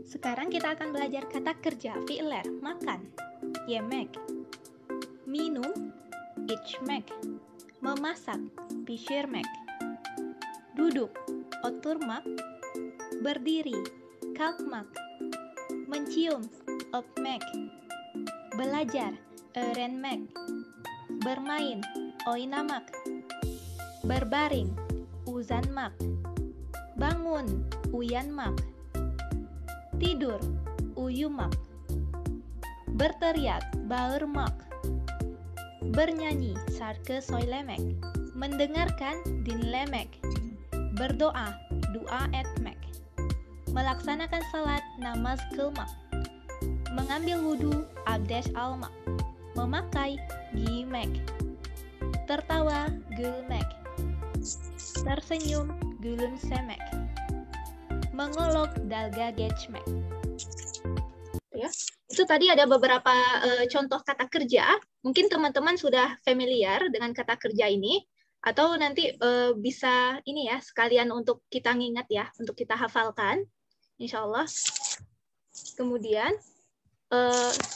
Sekarang kita akan belajar kata kerja fi'ler, makan, yemek, minum, içmek, memasak, pişirmek, duduk, oturmak, berdiri, kalkmak, mencium, öpmek, belajar, öğrenmek, bermain, oynamak, berbaring, uzanmak, bangun, uyanmak, tidur, uyumak, berteriak, bağırmak, bernyanyi, şarkı söylemek, mendengarkan, dinlemek, berdoa, dua etmek, melaksanakan salat, namaz kılmak, mengambil wudhu, abdest almak, memakai, giymek, tertawa, gülmek, tersenyum, gülümsemek, mengolok, dalga geçmek. Ya, itu tadi ada beberapa contoh kata kerja. Mungkin teman-teman sudah familiar dengan kata kerja ini, atau nanti bisa ini ya sekalian untuk kita ngingat ya, untuk kita hafalkan, insya Allah. Kemudian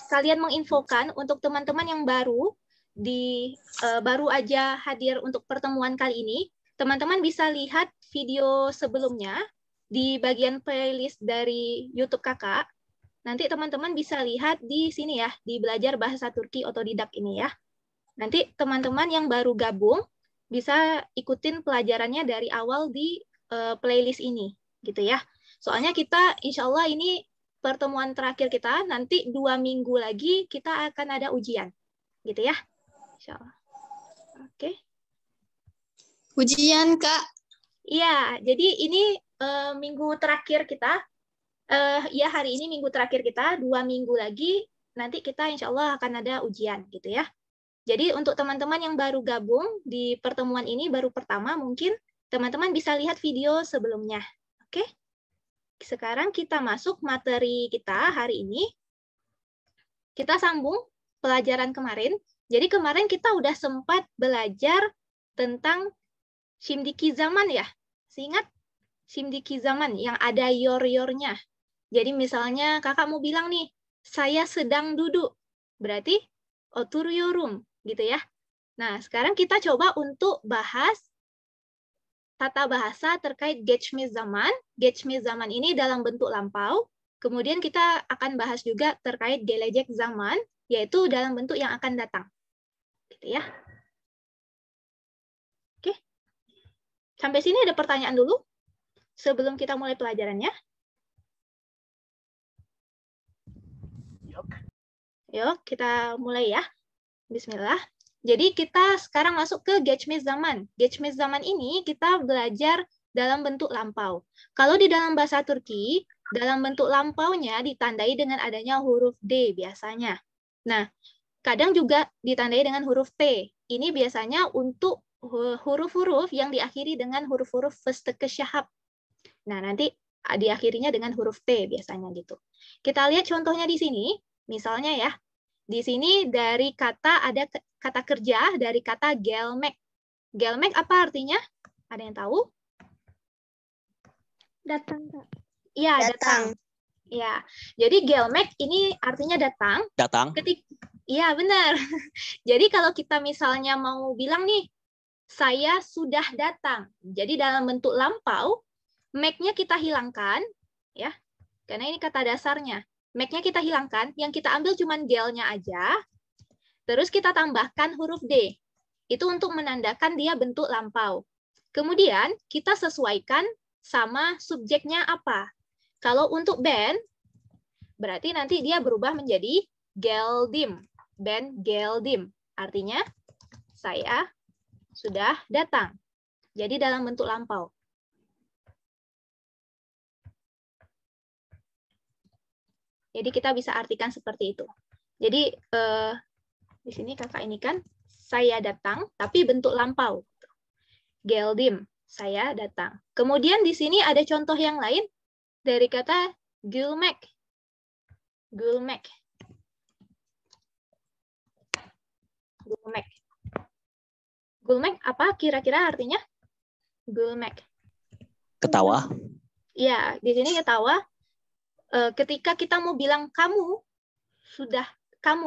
kalian menginfokan untuk teman-teman yang baru baru aja hadir untuk pertemuan kali ini, teman-teman bisa lihat video sebelumnya di bagian playlist dari YouTube Kakak. Nanti teman-teman bisa lihat di sini ya, di belajar bahasa Turki otodidak ini ya. Nanti teman-teman yang baru gabung bisa ikutin pelajarannya dari awal di playlist ini, gitu ya. Soalnya kita, insya Allah ini pertemuan terakhir kita, nanti 2 minggu lagi kita akan ada ujian, gitu ya. Insya Allah. Oke. Ujian, Kak. Iya, jadi ini minggu terakhir kita. Ya, hari ini minggu terakhir kita, 2 minggu lagi, nanti kita insya Allah akan ada ujian, gitu ya. Jadi untuk teman-teman yang baru gabung di pertemuan ini, baru pertama mungkin, teman-teman bisa lihat video sebelumnya. Oke? Sekarang kita masuk materi kita hari ini. Kita sambung pelajaran kemarin. Jadi kemarin kita udah sempat belajar tentang şimdiki zaman ya. Ingat? Şimdiki zaman yang ada yor-yornya. Jadi misalnya kakak mau bilang nih, saya sedang duduk. Berarti oturuyorum, gitu ya. Nah, sekarang kita coba untuk bahas tata bahasa terkait geçmiş zaman. Geçmiş zaman ini dalam bentuk lampau. Kemudian kita akan bahas juga terkait gelecek zaman, yaitu dalam bentuk yang akan datang. Gitu ya. Oke. Sampai sini ada pertanyaan dulu sebelum kita mulai pelajarannya. Yuk, kita mulai ya. Bismillah. Jadi kita sekarang masuk ke geçmiş zaman. Geçmiş zaman ini kita belajar dalam bentuk lampau. Kalau di dalam bahasa Turki, dalam bentuk lampaunya ditandai dengan adanya huruf D biasanya. Nah, kadang juga ditandai dengan huruf T. Ini biasanya untuk huruf-huruf yang diakhiri dengan huruf-huruf fıstıklı şahap. Nah, nanti diakhirinya dengan huruf T biasanya gitu. Kita lihat contohnya di sini. Misalnya ya, di sini dari kata ada kata kerja dari kata gelmek. Gelmek apa artinya? Ada yang tahu? Datang, Kak. Iya, datang. Ya, jadi gelmek ini artinya datang. Datang. Iya, benar. Jadi kalau kita misalnya mau bilang nih, saya sudah datang. Jadi dalam bentuk lampau, make-nya kita hilangkan, ya, karena ini kata dasarnya. Make-nya kita hilangkan, yang kita ambil cuma gel-nya aja, terus kita tambahkan huruf D. Itu untuk menandakan dia bentuk lampau. Kemudian kita sesuaikan sama subjeknya apa. Kalau untuk ben, berarti nanti dia berubah menjadi geldim. Ben geldim. Artinya, saya sudah datang. Jadi dalam bentuk lampau. Jadi kita bisa artikan seperti itu. Jadi di sini kakak ini kan saya datang, tapi bentuk lampau. Geldim, saya datang. Kemudian di sini ada contoh yang lain dari kata gülmek. Gülmek. Gülmek. Gülmek apa kira-kira artinya? Gülmek. Ketawa. Ya, di sini ketawa. ketika kita mau bilang kamu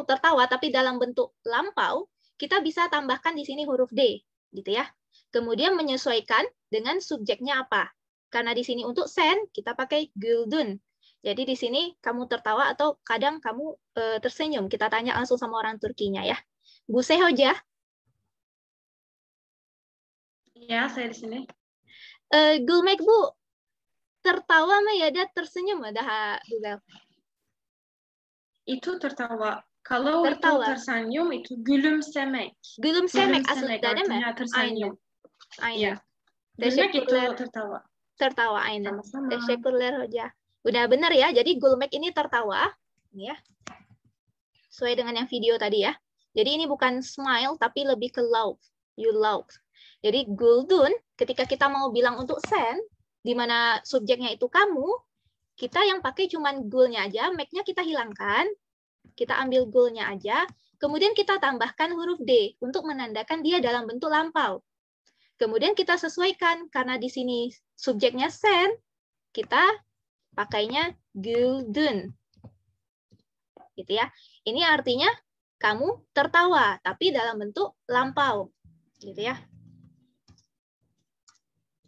tertawa tapi dalam bentuk lampau, kita bisa tambahkan di sini huruf D, gitu ya. Kemudian menyesuaikan dengan subjeknya apa. Karena di sini untuk sen kita pakai güldün. Jadi di sini kamu tertawa atau kadang kamu tersenyum. Kita tanya langsung sama orang Turkinya ya. Buse Hoca. Ya, saya di sini. Gülmek bu. Tertawa mı ya da tersenyum mı daha güzel? Itu tertawa. Kalau Tertawa. itu tersenyum itu gülümsemek. Gülümsemek aslında değil mi? Artinya tersenyum. Aynen. Ya. Gülmek itu Teşekkürler. tertawa. Tertawa, aynen. Sama-sama. Teşekkürler Hoca. Udah benar ya. Jadi gülmek ini tertawa. Ini ya. Sesuai dengan yang video tadi ya. Jadi ini bukan smile tapi lebih ke laugh. You laugh. Jadi güldün ketika kita mau bilang untuk sen, di mana subjeknya itu kamu, kita yang pakai cuman gulnya aja, make-nya kita hilangkan, kita ambil gulnya aja, kemudian kita tambahkan huruf D untuk menandakan dia dalam bentuk lampau. Kemudian kita sesuaikan, karena di sini subjeknya sen, kita pakainya güldün. Gitu ya. Ini artinya kamu tertawa, tapi dalam bentuk lampau. Gitu ya.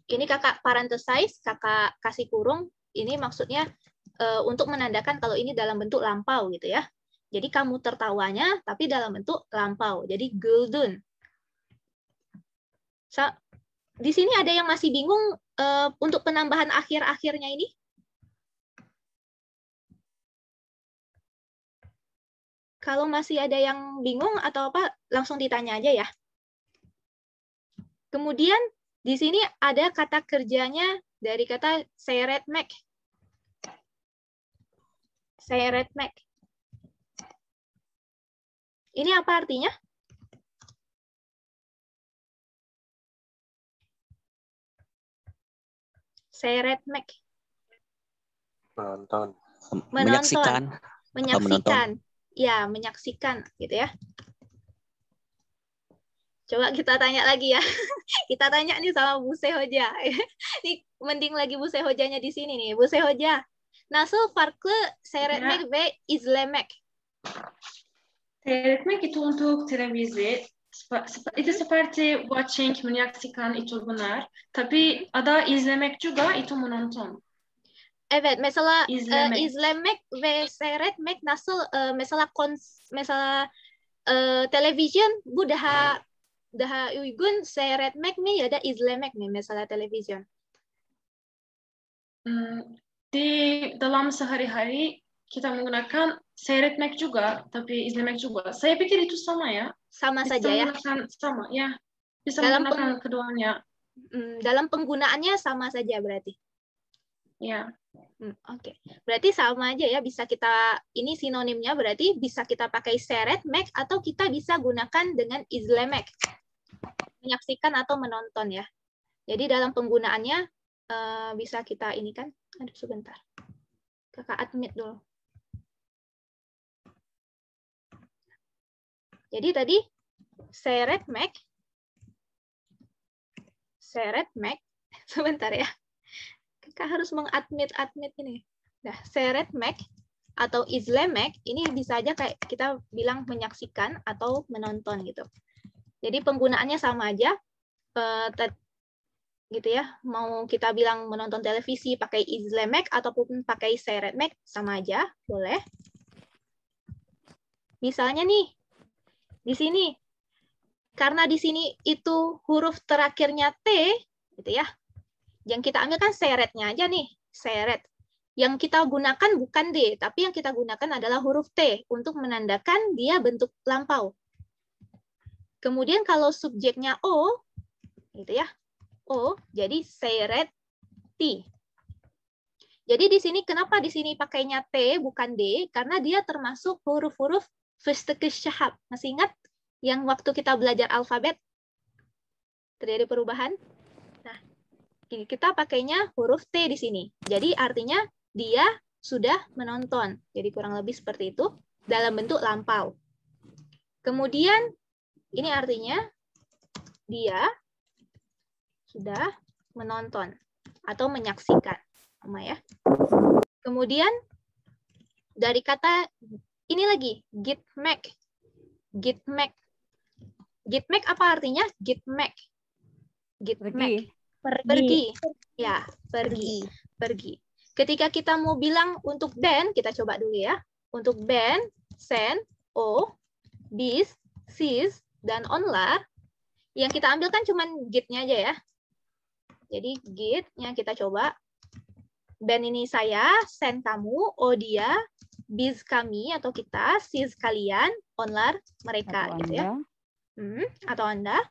Ini kakak parenthesize, kakak kasih kurung, ini maksudnya untuk menandakan kalau ini dalam bentuk lampau gitu ya. Jadi kamu tertawanya tapi dalam bentuk lampau. Jadi güldün. Di sini ada yang masih bingung untuk penambahan akhir-akhirnya ini? Kalau masih ada yang bingung atau apa, langsung ditanya aja ya. Kemudian di sini ada kata kerjanya dari kata seyretmek. Seyretmek. Ini apa artinya? Seyretmek. Menonton. Menonton. Menyaksikan. Menonton. Ya, menyaksikan gitu ya. Coba kita tanya lagi ya. Kita tanya nih sama Bu Sehoja. Ini mending lagi Bu Sehojanya di sini nih. Bu Sehoja. Nasıl farklı seyretmek ve izlemek? Seyretmek itu untuk televisi. Itu seperti watching, menyaksikan itu benar. Tapi ada izlemek juga itu menonton. Evet, mesela İzlemek. izlemek ve seyretmek nasıl mesela televizyon bu daha uygun seyretmek mi ya da izlemek mi mesela televizyon? Di dalam sehari-hari kita menggunakan seyretmek juga, tapi izlemek juga. Saya pikir itu sama ya. Sama Bisa saja ya. Sama ya. Bisa Dalam menggunakan keduanya. Dalam penggunaannya sama saja berarti. Ya. Oke. Berarti sama aja ya, bisa kita ini sinonimnya berarti bisa kita pakai seyretmek atau kita bisa gunakan dengan izlemek. Menyaksikan atau menonton ya. Jadi dalam penggunaannya bisa kita ini kan. Aduh sebentar. Kakak admit dulu. Jadi tadi seyretmek sebentar ya. Kakak harus mengadmit ini. Nah, seyretmek atau izlemek ini bisa aja kayak kita bilang menyaksikan atau menonton gitu. Jadi penggunaannya sama aja, gitu ya. Mau kita bilang menonton televisi pakai izlemek ataupun pakai seyretmek sama aja, boleh. Misalnya nih, di sini, karena di sini itu huruf terakhirnya T, gitu ya. Yang kita ambil kan seretnya aja nih, seret. Yang kita gunakan bukan D, tapi yang kita gunakan adalah huruf T untuk menandakan dia bentuk lampau. Kemudian kalau subjeknya O, gitu ya, O, jadi seyreti. Jadi di sini kenapa di sini pakainya T bukan D? Karena dia termasuk huruf-huruf Fıstı-kı-Şahab. Masih ingat yang waktu kita belajar alfabet terjadi perubahan? Nah, kita pakainya huruf T di sini. Jadi artinya dia sudah menonton. Jadi kurang lebih seperti itu dalam bentuk lampau. Kemudian ini artinya dia sudah menonton atau menyaksikan, sama ya. Kemudian dari kata ini lagi, git make. Git make. Git make apa artinya? Git make. Git make. Pergi. Ya, pergi. Pergi. Ketika kita mau bilang untuk band, kita coba dulu ya. Untuk band, send, o, bis, sis, dan onlar, yang kita ambil kan cuma git-nya aja ya. Jadi git-nya kita coba. Band ini saya, send kamu, o dia, bis kami atau kita, sis kalian, onlar mereka, gitu ya. Atau Anda.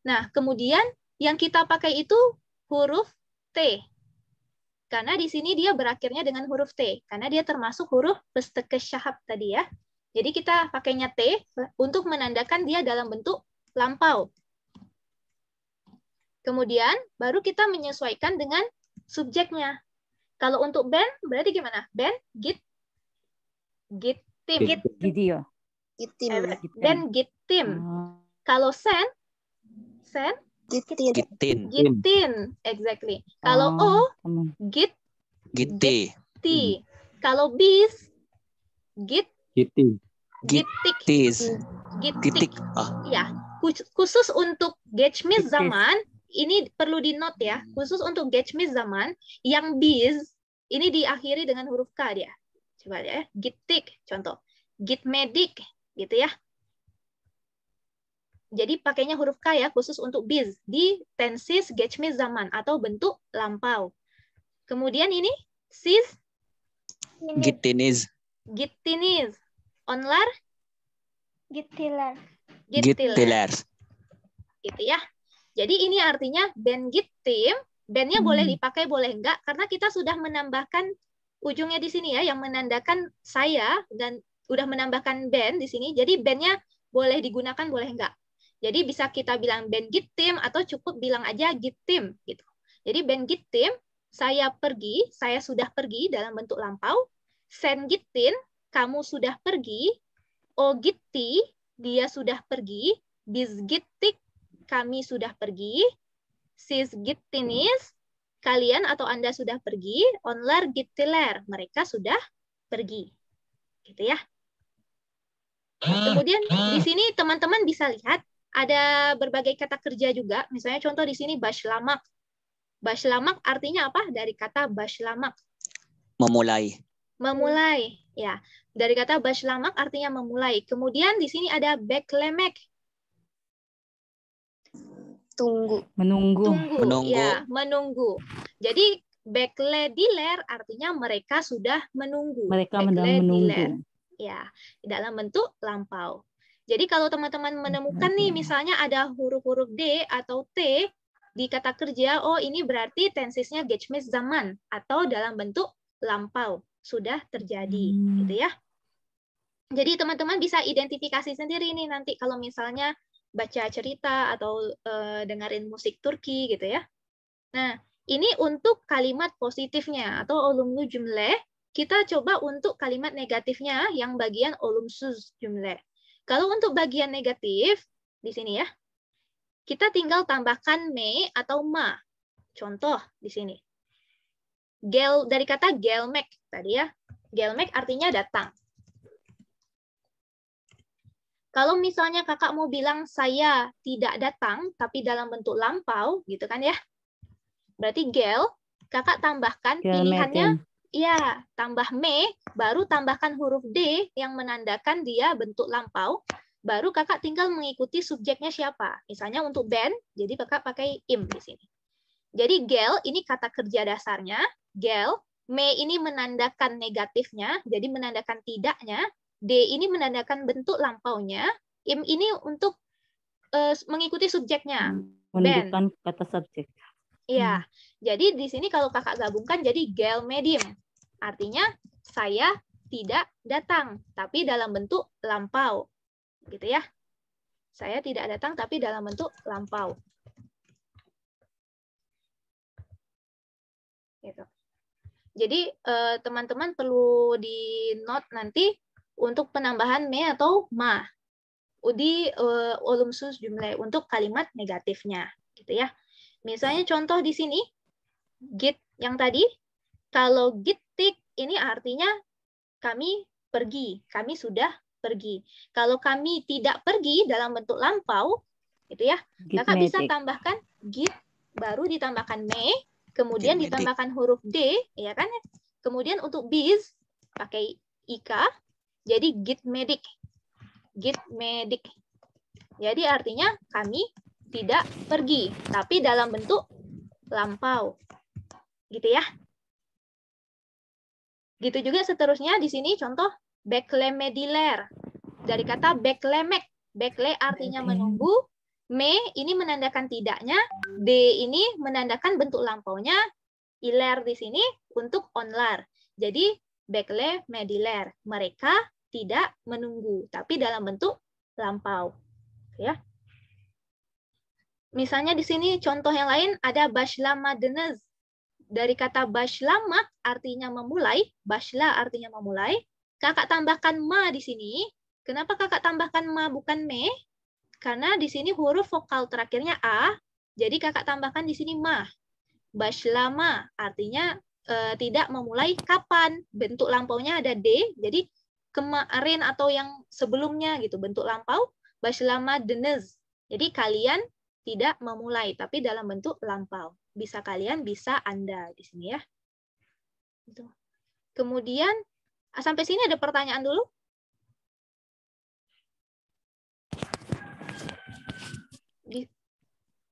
Nah, kemudian yang kita pakai itu huruf T. Karena di sini dia berakhirnya dengan huruf T. Karena dia termasuk huruf pestekeshahab tadi ya. Jadi kita pakainya T untuk menandakan dia dalam bentuk lampau. Kemudian baru kita menyesuaikan dengan subjeknya. Kalau untuk band berarti gimana? Band, git, tim. Dan git tim. Kalau send, gitin. Exactly. Kalau o, git, ti. Kalau bis, gitik. Ya, khusus untuk Gechmis zaman, ini perlu di-note ya. Khusus untuk Gechmis zaman, yang bis, ini diakhiri dengan huruf K dia. Coba ya, gitik, contoh. Gitmedik, gitu ya. Jadi pakainya huruf K ya, khusus untuk bis. Di tensis Gechmis zaman, atau bentuk lampau. Kemudian ini, sis. Gitiniz. Onlar. Gitilar. Gitu ya. Jadi ini artinya band git tim. Bandnya boleh dipakai, boleh enggak. Karena kita sudah menambahkan ujungnya di sini ya, yang menandakan saya, dan udah menambahkan band di sini. Jadi bandnya boleh digunakan, boleh enggak. Jadi bisa kita bilang band git tim atau cukup bilang aja git tim gitu. Jadi band git tim, saya pergi, saya sudah pergi dalam bentuk lampau. Sen gitin, kamu sudah pergi. O gitti, dia sudah pergi. Bis gitik, kami sudah pergi. Sis gittinis, kalian atau Anda sudah pergi. Onlar gittiler, mereka sudah pergi. Gitu ya. Kemudian di sini teman-teman bisa lihat ada berbagai kata kerja juga. Misalnya contoh di sini bashlamak. Bashlamak artinya apa? Dari kata bashlamak. Memulai. Memulai, ya. Dari kata bashlamak artinya memulai. Kemudian di sini ada beklemek. Menunggu. Ya, menunggu. Jadi beklediler artinya mereka sudah menunggu. Mereka menunggu. Ya, dalam bentuk lampau. Jadi kalau teman-teman menemukan nih misalnya ada huruf-huruf D atau T di kata kerja, oh ini berarti tensisnya Gechmis zaman atau dalam bentuk lampau sudah terjadi, gitu ya. Jadi teman-teman bisa identifikasi sendiri nih nanti kalau misalnya baca cerita atau dengerin musik Turki gitu ya. Nah, ini untuk kalimat positifnya atau olumlu jumlah. Kita coba untuk kalimat negatifnya yang bagian olumsuz jumlah. Kalau untuk bagian negatif, di sini ya, kita tinggal tambahkan me atau ma. Contoh di sini. Dari kata gelmek tadi ya. Gelmek artinya datang. Kalau misalnya kakak mau bilang saya tidak datang, tapi dalam bentuk lampau, gitu kan ya. Berarti kakak tambahkan pilihannya, ya, tambah me, baru tambahkan huruf D yang menandakan dia bentuk lampau, baru kakak tinggal mengikuti subjeknya siapa. Misalnya untuk band, jadi kakak pakai im di sini. Jadi ini kata kerja dasarnya, me ini menandakan negatifnya, jadi menandakan tidaknya, D ini menandakan bentuk lampaunya, im ini untuk mengikuti subjeknya. Menunjukkan kata subjek. Iya, jadi di sini kalau kakak gabungkan jadi gelmedim. Artinya saya tidak datang, tapi dalam bentuk lampau. Gitu ya. Saya tidak datang, tapi dalam bentuk lampau. Gitu. Jadi teman-teman perlu di note nanti untuk penambahan me atau ma di olumsus jumlah untuk kalimat negatifnya, gitu ya. Misalnya contoh di sini git yang tadi, kalau gitik ini artinya kami pergi. Kami sudah pergi. Kalau kami tidak pergi dalam bentuk lampau, itu ya, kakak bisa Gitmedik. tambahkan git, baru ditambahkan me, kemudian Gitmedik. ditambahkan huruf d, ya kan? Kemudian untuk bis pakai ika, jadi gitmedik. Gitmedik. Jadi artinya kami tidak pergi, tapi dalam bentuk lampau. Gitu ya. Gitu juga seterusnya di sini contoh beklemediler. Dari kata beklemek. Bekle artinya menunggu, me ini menandakan tidaknya, d ini menandakan bentuk lampaunya, iler di sini untuk onlar. Jadi beklemediler. Mereka tidak menunggu, tapi dalam bentuk lampau. Ya. Misalnya di sini contoh yang lain ada başlamadıınız. Dari kata başlamak artinya memulai, başla artinya memulai. Kakak tambahkan ma di sini. Kenapa kakak tambahkan ma bukan me? Karena di sini huruf vokal terakhirnya a, jadi kakak tambahkan di sini ma. Başlama artinya tidak memulai kapan. Bentuk lampaunya ada d, jadi kemarin atau yang sebelumnya gitu bentuk lampau. Başlamadıınız. Jadi kalian tidak memulai, tapi dalam bentuk lampau. Bisa kalian, bisa Anda di sini ya. Kemudian, sampai sini ada pertanyaan dulu?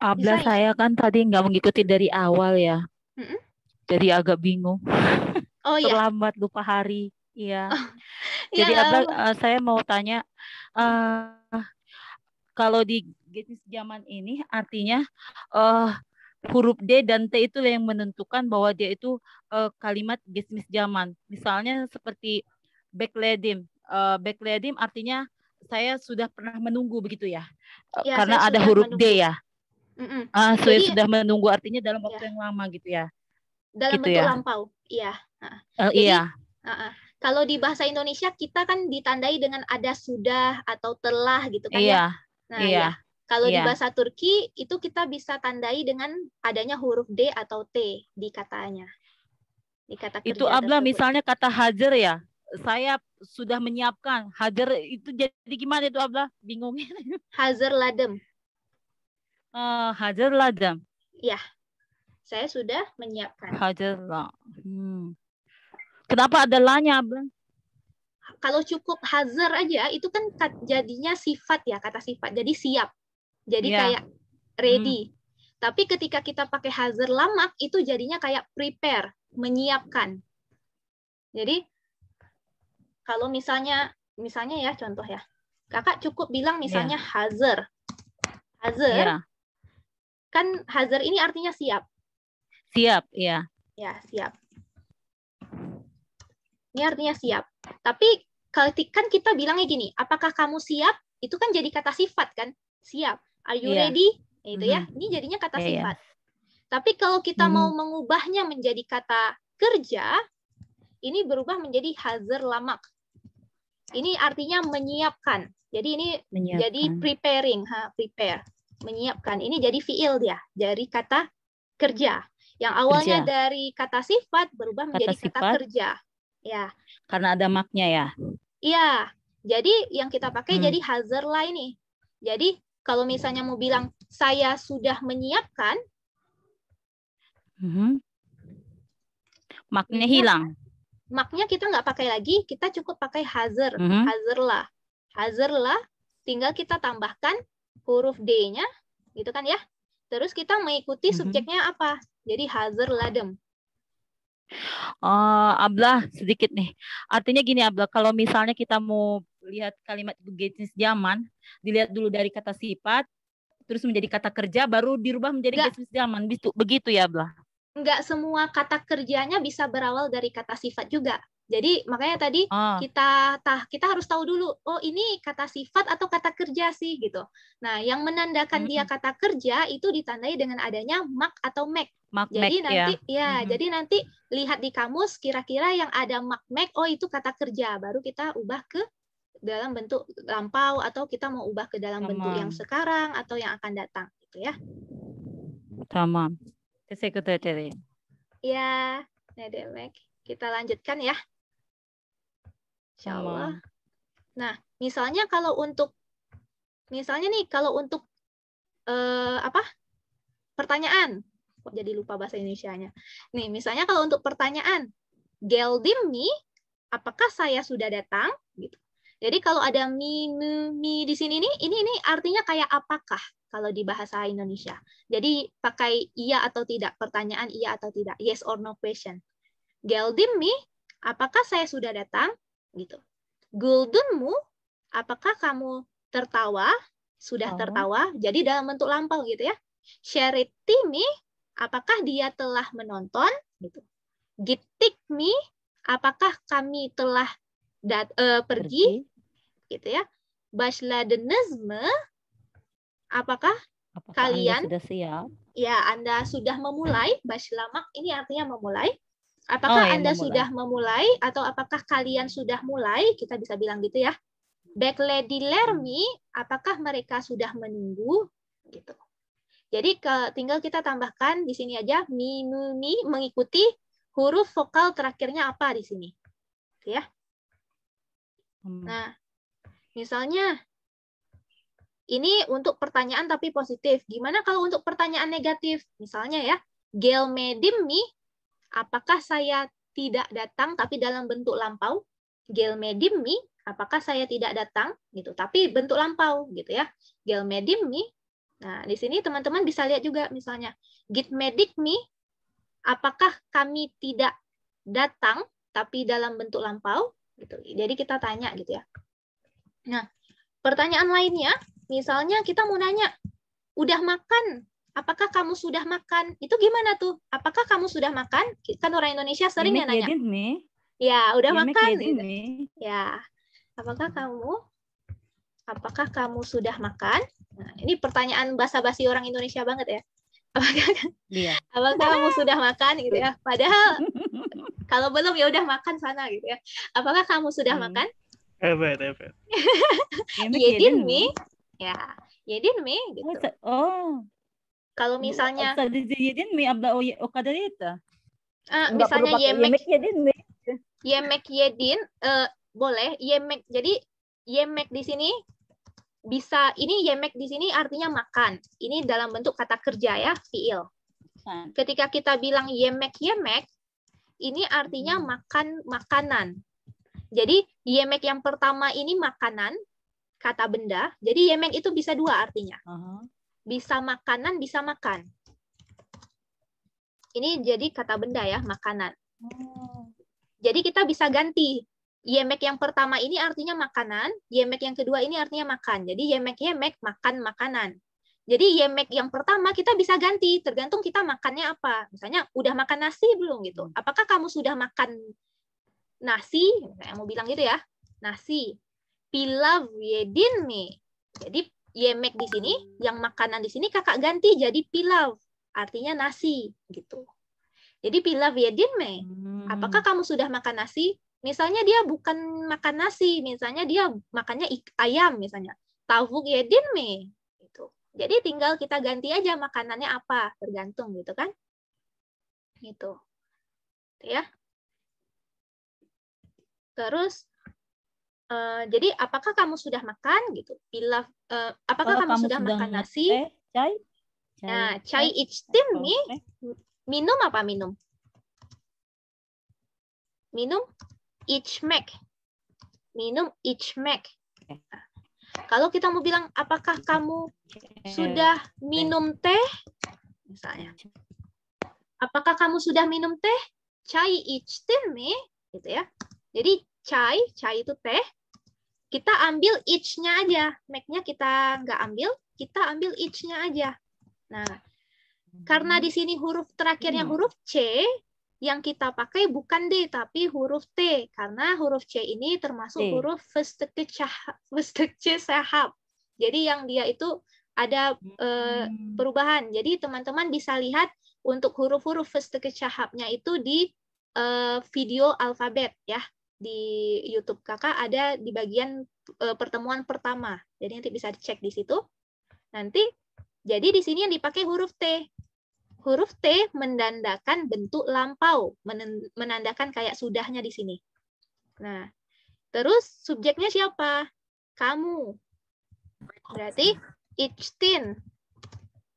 Abla saya kan tadi nggak mengikuti dari awal ya. Jadi agak bingung. Oh iya. Terlambat lupa hari. Iya. Jadi Abla saya mau tanya, kalau di Getis zaman ini artinya huruf D dan T itu yang menentukan bahwa dia itu kalimat Getis zaman. Misalnya seperti bekledim. Bekledim artinya saya sudah pernah menunggu begitu ya. Karena ada huruf menunggu. D ya. Saya sudah menunggu artinya dalam waktu yang lama gitu ya. Dalam gitu bentuk ya? lampau. Iya. Jadi, iya. Kalau di bahasa Indonesia kita kan ditandai dengan ada sudah atau telah gitu kan iya. ya. Nah, iya. ya. Kalau di bahasa Turki itu kita bisa tandai dengan adanya huruf D atau T di katanya. Di kata kerja itu Abla tersebut. Misalnya kata hajar ya. Saya sudah menyiapkan. Hajar itu jadi gimana itu Abla? Bingung. Hazır ladem. Hajar ladem. Ya. Saya sudah menyiapkan. Hajar lah. Kenapa ada lanya Abla? Kalau cukup hazır aja itu kan jadinya sifat ya, kata sifat. Jadi siap. Jadi kayak ready. Tapi ketika kita pakai hazır lamak itu jadinya kayak prepare, menyiapkan. Jadi kalau misalnya ya contoh ya. Kakak cukup bilang misalnya hazır. Hazır. Kan hazır ini artinya siap. Siap, iya. Ya, siap. Ini artinya siap. Tapi kan kita bilangnya gini, apakah kamu siap? Itu kan jadi kata sifat kan? Siap. Are you ready? Itu ya. Ini jadinya kata sifat. Tapi kalau kita mau mengubahnya menjadi kata kerja, ini berubah menjadi hazır lamak. Ini artinya menyiapkan. Jadi ini jadi preparing, prepare, menyiapkan. Ini jadi fiil dia, dari kata kerja. Yang awalnya dari kata sifat berubah menjadi kata kerja. Ya. Karena ada maknya ya. Iya. Jadi yang kita pakai jadi hazırla ini. Jadi kalau misalnya mau bilang saya sudah menyiapkan, maknya hilang. Maknya kita nggak pakai lagi, kita cukup pakai hazır, hazırla. Hazırla, tinggal kita tambahkan huruf D-nya, gitu kan ya. Terus kita mengikuti subjeknya apa? Jadi hazırladım. Abla sedikit nih. Artinya gini Abla, kalau misalnya kita mau lihat kalimat Getis zaman, dilihat dulu dari kata sifat, terus menjadi kata kerja, baru dirubah menjadi Getis zaman. Begitu ya Abla? Enggak semua kata kerjanya bisa berawal dari kata sifat juga. Jadi makanya tadi kita harus tahu dulu, oh ini kata sifat atau kata kerja sih gitu. Nah, yang menandakan dia kata kerja itu ditandai dengan adanya mak atau mek. Jadi nanti jadi nanti lihat di kamus kira-kira yang ada mak mek, oh itu kata kerja, baru kita ubah ke dalam bentuk lampau atau kita mau ubah ke dalam bentuk yang sekarang atau yang akan datang gitu ya. Tamam. Teşekkür ederim. Ya, ne demek. Kita lanjutkan ya. Insya Allah. Sama. Nah, misalnya kalau untuk pertanyaan, kok jadi lupa bahasa Indonesianya. Nih, misalnya kalau untuk pertanyaan, geldimmi, apakah saya sudah datang? Gitu. Jadi kalau ada mi di sini nih, ini artinya kayak apakah kalau di bahasa Indonesia. Jadi pakai iya atau tidak, pertanyaan iya atau tidak, yes or no question. Geldimmi, apakah saya sudah datang? Gitu. Guldunmu, apakah kamu tertawa? Sudah tertawa. Jadi dalam bentuk lampau gitu ya. Sheritimi, apakah dia telah menonton? Gitu. Gittikmi, apakah kami telah pergi? Gitu ya. Bashladenezme, apakah kalian Anda sudah siap? Ya, Anda sudah memulai. Bashlamak ini artinya memulai. Apakah Anda sudah memulai atau apakah kalian sudah mulai? Kita bisa bilang gitu ya. Bekledilermi, apakah mereka sudah menunggu? Gitu. Jadi tinggal kita tambahkan di sini aja minumi mengikuti huruf vokal terakhirnya apa di sini. Ya. Nah, misalnya ini untuk pertanyaan tapi positif. Gimana kalau untuk pertanyaan negatif? Misalnya ya, gelmedimmi, apakah saya tidak datang tapi dalam bentuk lampau? Gelmedimmi, apakah saya tidak datang? Gitu, tapi bentuk lampau gitu ya. Gelmedimmi. Nah, di sini teman-teman bisa lihat juga misalnya gitmedikmi, apakah kami tidak datang tapi dalam bentuk lampau? Gitu. Jadi kita tanya gitu ya. Nah, pertanyaan lainnya, misalnya kita mau nanya, udah makan? Apakah kamu sudah makan? Itu gimana tuh? Apakah kamu sudah makan? Kan orang Indonesia sering ya nanya. Ya, udah makan. Gitu. Ya, apakah kamu sudah makan? Nah, ini pertanyaan basa-basi orang Indonesia banget ya. Apakah kamu sudah makan gitu ya? Padahal kalau belum ya udah makan sana gitu ya. Apakah kamu sudah makan? Evet. Yedin mi? Ya, yedin mi gitu. Kalau misalnya yedin mi abla o kadar itu. Misalnya yemek yedin boleh yemek. Jadi yemek di sini bisa, ini yemek di sini artinya makan. Ini dalam bentuk kata kerja ya, fiil. Ketika kita bilang yemek, ini artinya makan makanan. Jadi yemek yang pertama ini makanan, kata benda. Jadi yemek itu bisa dua artinya. Bisa makanan, bisa makan. Ini jadi kata benda ya, makanan. Jadi kita bisa ganti. Yemek yang pertama ini artinya makanan, yemek yang kedua ini artinya makan. Jadi yemek, makan makanan. Jadi yemek yang pertama kita bisa ganti, tergantung kita makannya apa. Misalnya, udah makan nasi belum gitu? Apakah kamu sudah makan nasi? Saya mau bilang gitu ya, nasi. Pilav yedin mi. Jadi yemek di sini, yang makanan di sini kakak ganti jadi pilav, artinya nasi gitu. Jadi pilav yedin mi. Apakah kamu sudah makan nasi? Misalnya dia bukan makan nasi, misalnya dia makannya ayam misalnya. Tavuk yedin mi. Gitu. Jadi tinggal kita ganti aja makanannya apa, tergantung gitu kan. Gitu. Ya. Terus jadi apakah kamu sudah makan gitu? Pilaf apakah kamu sudah makan nasi? Nah, chai ichtim mi. Minum apa minum? Minum ichmek. Minum ichmek. Kalau kita mau bilang apakah kamu sudah minum teh? Misalnya. Apakah kamu sudah minum teh? Chai ichtim mi, gitu ya. Jadi chai itu teh. Kita ambil ich-nya aja. Make-nya kita nggak ambil, kita ambil ich-nya aja. Nah, karena di sini huruf terakhirnya huruf C, yang kita pakai bukan D, tapi huruf T. Karena huruf C ini termasuk huruf sahab. Jadi yang dia itu ada perubahan. Jadi teman-teman bisa lihat untuk huruf-huruf sahabnya itu di video alfabet ya. Di YouTube kakak ada di bagian pertemuan pertama. Jadi nanti bisa dicek di situ. Nanti, jadi di sini yang dipakai huruf T. Huruf T menandakan bentuk lampau, menandakan kayak sudahnya di sini. Nah, Terus subjeknya siapa? Kamu. Berarti ichtin.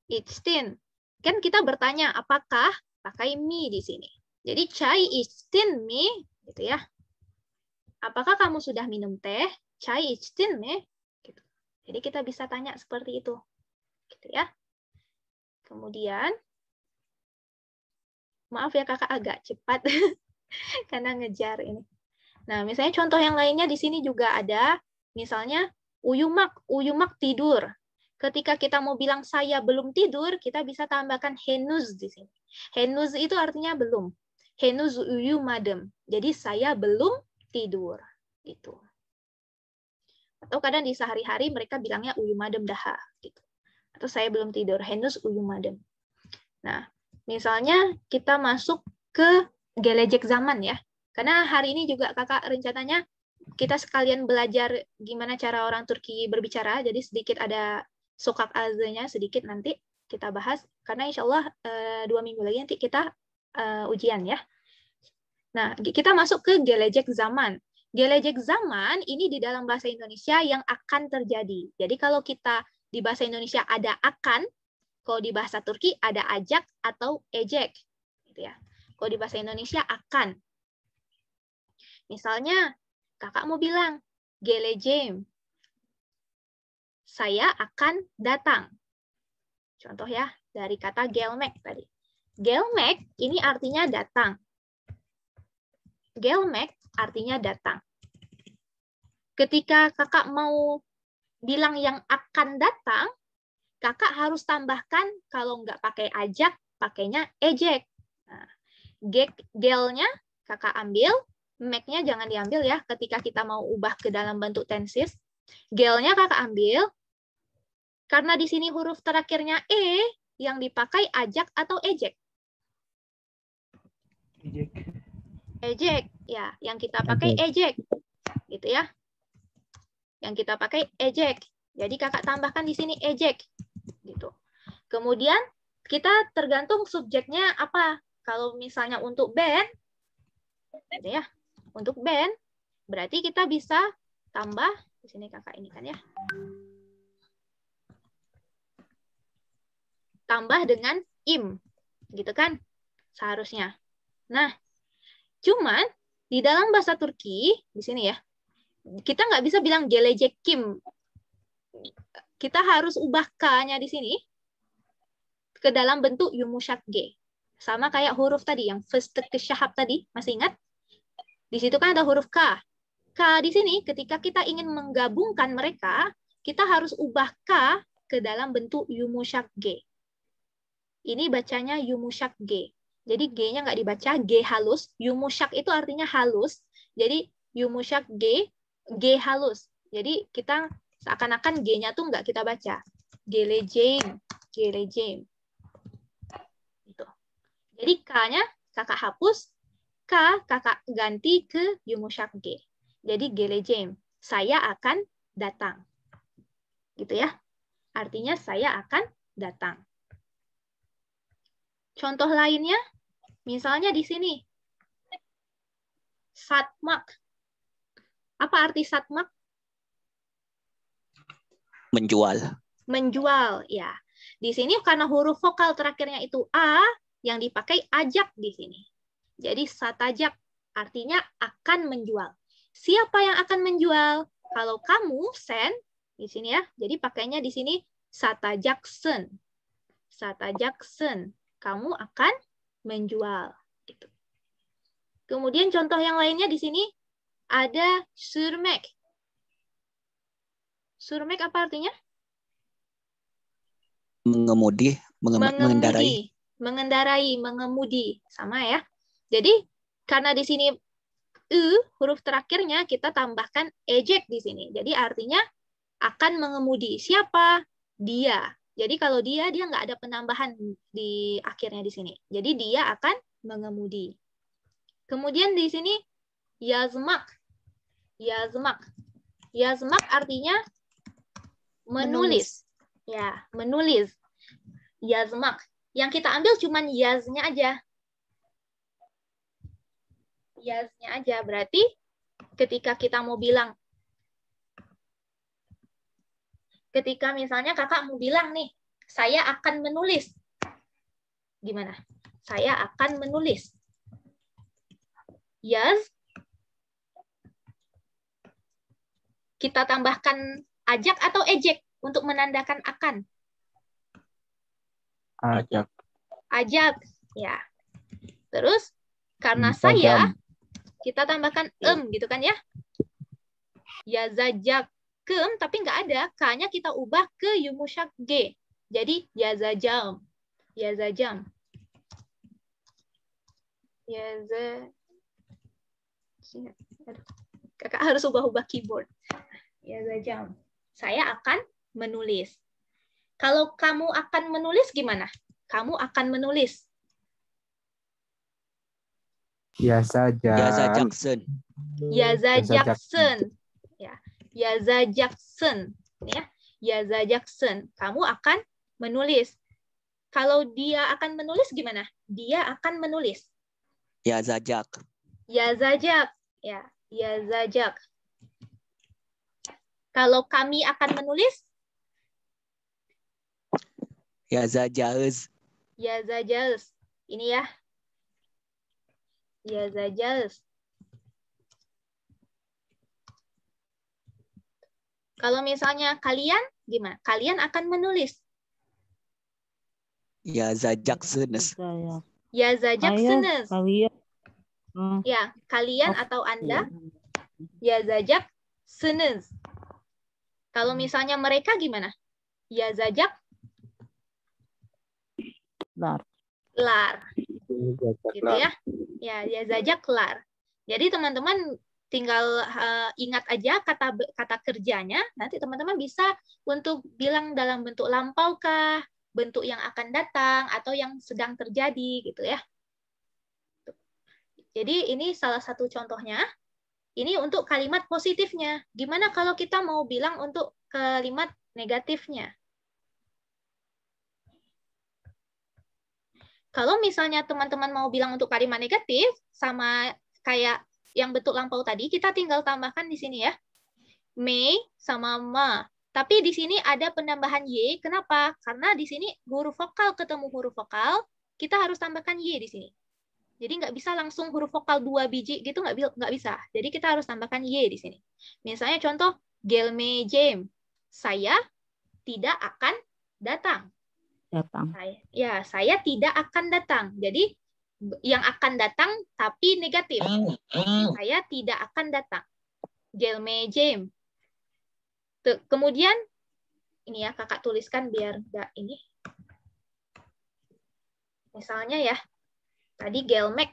Ichtin. Kan kita bertanya apakah pakai mi di sini. Jadi chai ichtin mi gitu ya. Apakah kamu sudah minum teh? Chai ichtin mi. Gitu. Jadi kita bisa tanya seperti itu. Gitu ya. Kemudian maaf ya kakak agak cepat karena ngejar ini. Nah, misalnya contoh yang lainnya di sini juga ada, misalnya uyumak tidur. Ketika kita mau bilang saya belum tidur, kita bisa tambahkan henuz di sini. Henuz itu artinya belum. Henuz uyumadem. Jadi saya belum tidur. Gitu. Atau kadang di sehari-hari mereka bilangnya uyumadem daha. Gitu. Atau saya belum tidur. Henuz uyumadem. Nah, misalnya kita masuk ke gelejek zaman ya. Karena hari ini juga kakak rencananya kita sekalian belajar gimana cara orang Turki berbicara. Jadi sedikit ada sokak aznya sedikit nanti kita bahas. Karena insya Allah 2 minggu lagi nanti kita ujian ya. Nah, kita masuk ke gelejek zaman. Gelejek zaman ini di dalam bahasa Indonesia yang akan terjadi. Jadi kalau kita di bahasa Indonesia ada akan, kalau di bahasa Turki ada ajak atau ejek. Gitu ya. Kalau di bahasa Indonesia akan. Misalnya, kakak mau bilang, geleceğim. Saya akan datang. Contoh ya, dari kata gelmek tadi. Gelmek ini artinya datang. Gelmek artinya datang. Ketika kakak mau bilang yang akan datang, kakak harus tambahkan, kalau nggak pakai ajak, pakainya ejek. Nah, gelnya kakak ambil, make-nya jangan diambil ya ketika kita mau ubah ke dalam bentuk tenses. Gelnya kakak ambil, karena di sini huruf terakhirnya E, yang dipakai ajak atau ejek? Ejek. Ejek, ya. Yang kita pakai ejek. Gitu ya. Yang kita pakai ejek. Jadi kakak tambahkan di sini ejek. Gitu. Kemudian kita tergantung subjeknya apa. Kalau misalnya untuk band, gitu ya. Untuk band, berarti kita bisa tambah, di sini kakak ini kan ya. Tambah dengan im, gitu kan? Seharusnya. Nah, cuman di dalam bahasa Turki, di sini ya, kita nggak bisa bilang gelecek kim. Kita harus ubah K-nya di sini ke dalam bentuk yumuşak G. Sama kayak huruf tadi, yang first ke syahab tadi, masih ingat? Di situ kan ada huruf K. K di sini ketika kita ingin menggabungkan mereka, kita harus ubah K ke dalam bentuk yumuşak G. Ini bacanya yumuşak G. Jadi G-nya nggak dibaca, G halus. Yumuşak itu artinya halus. Jadi yumuşak G, G halus. Jadi kita seakan-akan G-nya tuh nggak kita baca. Geleceğim, geleceğim. Gitu. Jadi K-nya kakak hapus, K kakak ganti ke yumuşak G. Jadi geleceğim, saya akan datang. Gitu ya. Artinya saya akan datang. Contoh lainnya, misalnya di sini. Satmak. Apa arti satmak? Menjual. Menjual, ya. Di sini karena huruf vokal terakhirnya itu A, yang dipakai ajak di sini. Jadi satajak artinya akan menjual. Siapa yang akan menjual? Kalau kamu sen di sini ya. Jadi pakainya di sini satajaksın. Satajaksın. Kamu akan menjual. Gitu. Kemudian contoh yang lainnya di sini ada sürmek. Sürmek apa artinya? Mengemudi, mengendarai. Mengendarai, mengemudi. Sama ya. Jadi karena di sini huruf terakhirnya kita tambahkan ejek di sini. Jadi artinya akan mengemudi. Siapa? Dia. Jadi kalau dia nggak ada penambahan di akhirnya di sini. Jadi dia akan mengemudi. Kemudian di sini yazmak. Yazmak. Yazmak artinya menulis. Ya, menulis. Yazmak. Yang kita ambil cuman yaznya aja. Yaznya aja. Berarti Ketika kita mau bilang, ketika misalnya kakak mau bilang nih, saya akan menulis. Gimana? Saya akan menulis. Yaz. Kita tambahkan ajak atau ejek untuk menandakan akan. Ajak. Ajak, ya. Terus karena saya, kita tambahkan gitu kan ya. Yazajakem, tapi nggak ada. K-nya kita ubah ke yumusyak G. Jadi yazajam. Yazajam. Kakak harus ubah-ubah keyboard. Yazajam. Saya akan menulis. Kalau kamu akan menulis gimana? Kamu akan menulis. Yazajaksen. Yazajaksen. Ya. Yazajaksen. Ya. Yazajaksen. Kamu akan menulis. Kalau dia akan menulis gimana? Dia akan menulis. Yazajak. Yazajak. Ya. Yazajak. Kalau kami akan menulis? Yazajaz. Yazajaz. Ini ya. Yazajaz. Kalau misalnya kalian, gimana? Kalian akan menulis. Yazajaksenes. Yazajaksenes. Kalian. Ya, kalian atau Anda. Yazajaksenes. Kalau misalnya mereka gimana? Yazajak. Lar. Gitu ya. Ya, yazajak lar. Jadi teman-teman tinggal ingat aja kata kerjanya. Nanti teman-teman bisa untuk bilang dalam bentuk lampau kah, bentuk yang akan datang, atau yang sedang terjadi gitu ya. Jadi ini salah satu contohnya. Ini untuk kalimat positifnya. Gimana kalau kita mau bilang untuk kalimat negatifnya? Kalau misalnya teman-teman mau bilang untuk kalimat negatif, sama kayak yang bentuk lampau tadi, kita tinggal tambahkan di sini ya. May sama ma. Tapi di sini ada penambahan y. Kenapa? Karena di sini huruf vokal ketemu huruf vokal, kita harus tambahkan y di sini. Jadi nggak bisa langsung huruf vokal 2 biji gitu, nggak bisa. Jadi kita harus tambahkan y di sini. Misalnya contoh, gelme jem. Saya tidak akan datang. Saya tidak akan datang. Jadi yang akan datang tapi negatif. Saya tidak akan datang. Gelme jem. Kemudian ini ya kakak tuliskan biar nggak ini. Misalnya ya. Tadi gelmek.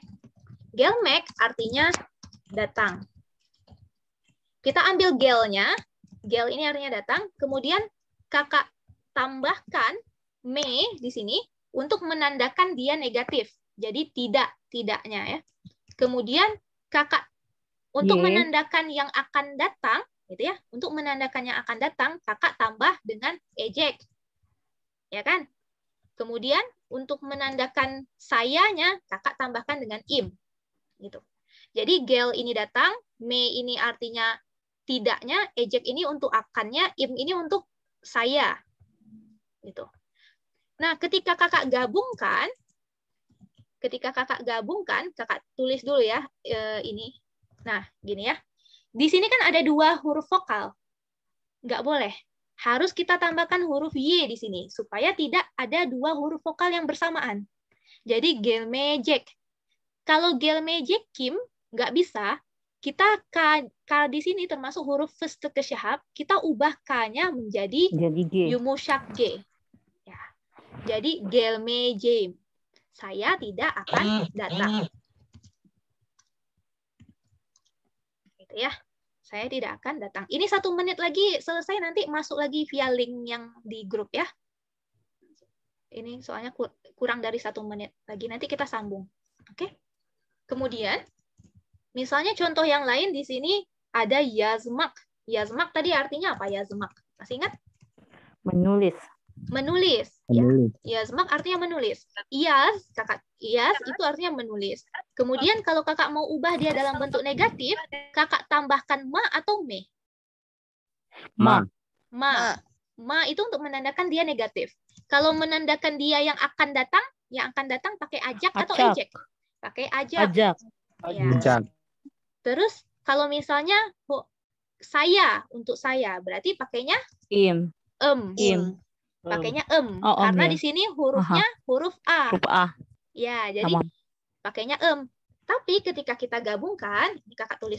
Gelmek artinya datang. Kita ambil gelnya. Gel ini artinya datang. Kemudian kakak tambahkan me di sini untuk menandakan dia negatif. Jadi tidaknya ya. Kemudian kakak untuk menandakan yang akan datang, gitu ya. Untuk menandakan yang akan datang, kakak tambah dengan ejek. Ya kan? Kemudian untuk menandakan sayanya, kakak tambahkan dengan im. Gitu. Jadi gel ini datang, me ini artinya tidaknya, ejek ini untuk akannya, im ini untuk saya. Gitu. Nah, ketika kakak gabungkan, kakak tulis dulu ya ini. Nah, gini ya. Di sini kan ada 2 huruf vokal. Nggak boleh. Harus kita tambahkan huruf Y di sini, supaya tidak ada 2 huruf vokal yang bersamaan. Jadi gelmejek. Kalau gelmejek kim, nggak bisa. Kita K di sini termasuk huruf festekesyahab, kita ubah K-nya menjadi yumusyak G. Ya. Jadi gelmejem. Saya tidak akan datang. Gitu ya. Saya tidak akan datang. Ini 1 menit lagi selesai, nanti masuk lagi via link yang di grup ya. Ini soalnya kurang dari 1 menit lagi. Nanti kita sambung. Oke? Kemudian, misalnya contoh yang lain di sini ada yazmak. Yazmak tadi artinya apa yazmak? Masih ingat? Menulis. Menulis. Ya. Menulis. Yazmak artinya menulis. Iyaz, kakak iyaz itu artinya menulis. Kemudian kalau kakak mau ubah dia dalam bentuk negatif, kakak tambahkan ma atau me. Ma. Ma itu untuk menandakan dia negatif. Kalau menandakan dia yang akan datang pakai ajak atau Ajak. ejek. Pakai ajak. Ajak. Ya. Ajak. Terus kalau misalnya saya untuk saya, berarti pakainya Im. Im. Pakainya Oh, karena ya. di sini hurufnya huruf A. Huruf A. Ya, jadi Tamam. pakainya Tapi ketika kita gabungkan, ini kakak tulis